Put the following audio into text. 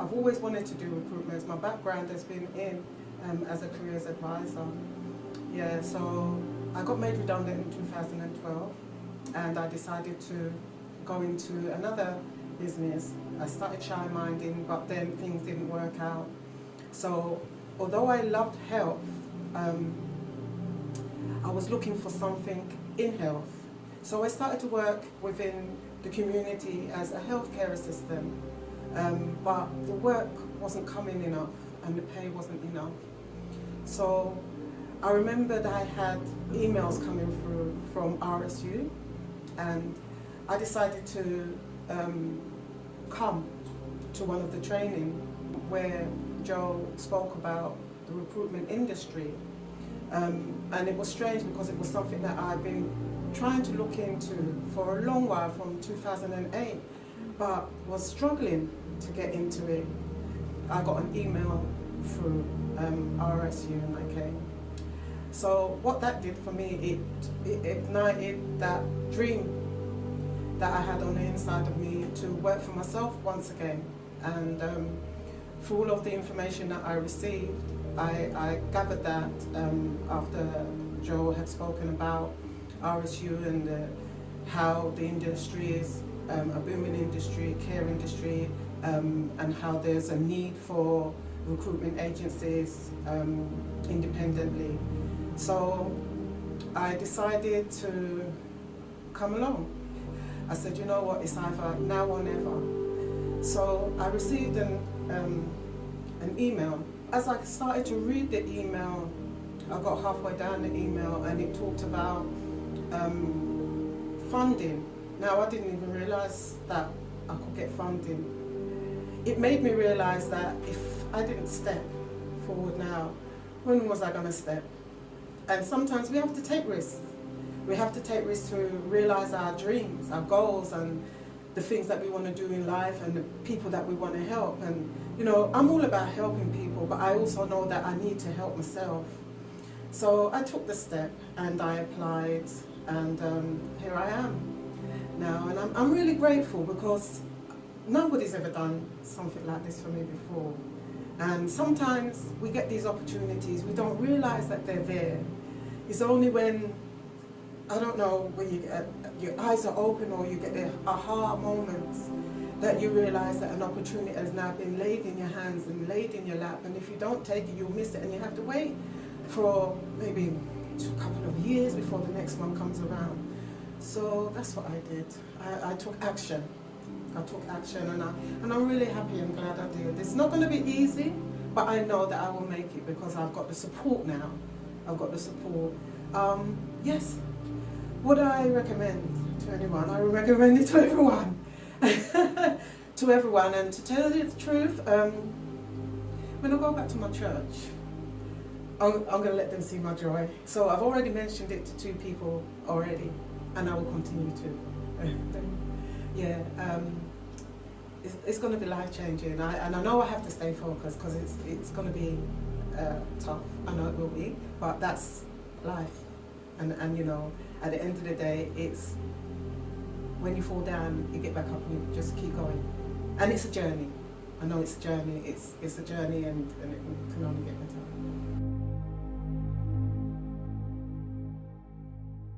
I've always wanted to do recruitment. My background has been in as a careers advisor. Yeah, so I got made redundant in 2012 and I decided to go into another business. I started shy minding, but then things didn't work out. So although I loved health, I was looking for something in health. So I started to work within the community as a healthcare assistant, but the work wasn't coming enough and the pay wasn't enough. So I remember that I had emails coming through from RSU, and I decided to come to one of the training where Joe spoke about the recruitment industry. And it was strange because it was something that I'd been trying to look into for a long while, from 2008, but was struggling to get into it. I got an email through RSU and I came. So what that did for me, it ignited that dream that I had on the inside of me to work for myself once again. And through all of the information that I received, I gathered that after Joe had spoken about RSU and how the industry is a booming industry, care industry, and how there's a need for recruitment agencies independently. So I decided to come along. I said, you know what, it's either now or never. So I received an email. As I started to read the email, I got halfway down the email and it talked about funding. Now I didn't even realize that I could get funding. It made me realize that if I didn't step forward now, when was I going to step? And sometimes we have to take risks. We have to take risks to realize our dreams, our goals, and the things that we want to do in life and the people that we want to help. And you know, I'm all about helping people, but I also know that I need to help myself. So I took the step and I applied, and here I am now. And I'm really grateful because nobody's ever done something like this for me before. And sometimes we get these opportunities, we don't realize that they're there. It's only when, I don't know, when you get, your eyes are open or you get the aha moments that you realize that an opportunity has now been laid in your hands and laid in your lap, and if you don't take it, you'll miss it, and you have to wait for maybe a couple of years before the next one comes around. So that's what I did. I took action. I took action, and I'm really happy and glad I did. It's not going to be easy, but I know that I will make it because I've got the support now. I've got the support. Yes. Would I recommend to anyone? I would recommend it to everyone. To everyone, and to tell you the truth, when I go back to my church, I'm going to let them see my joy. So I've already mentioned it to 2 people already, and I will continue to. Yeah, it's going to be life-changing, and I know I have to stay focused because it's going to be tough. I know it will be, but that's life. And you know, at the end of the day, it's when you fall down, you get back up and you just keep going. And it's a journey. I know it's a journey. It's a journey, and it can only get better.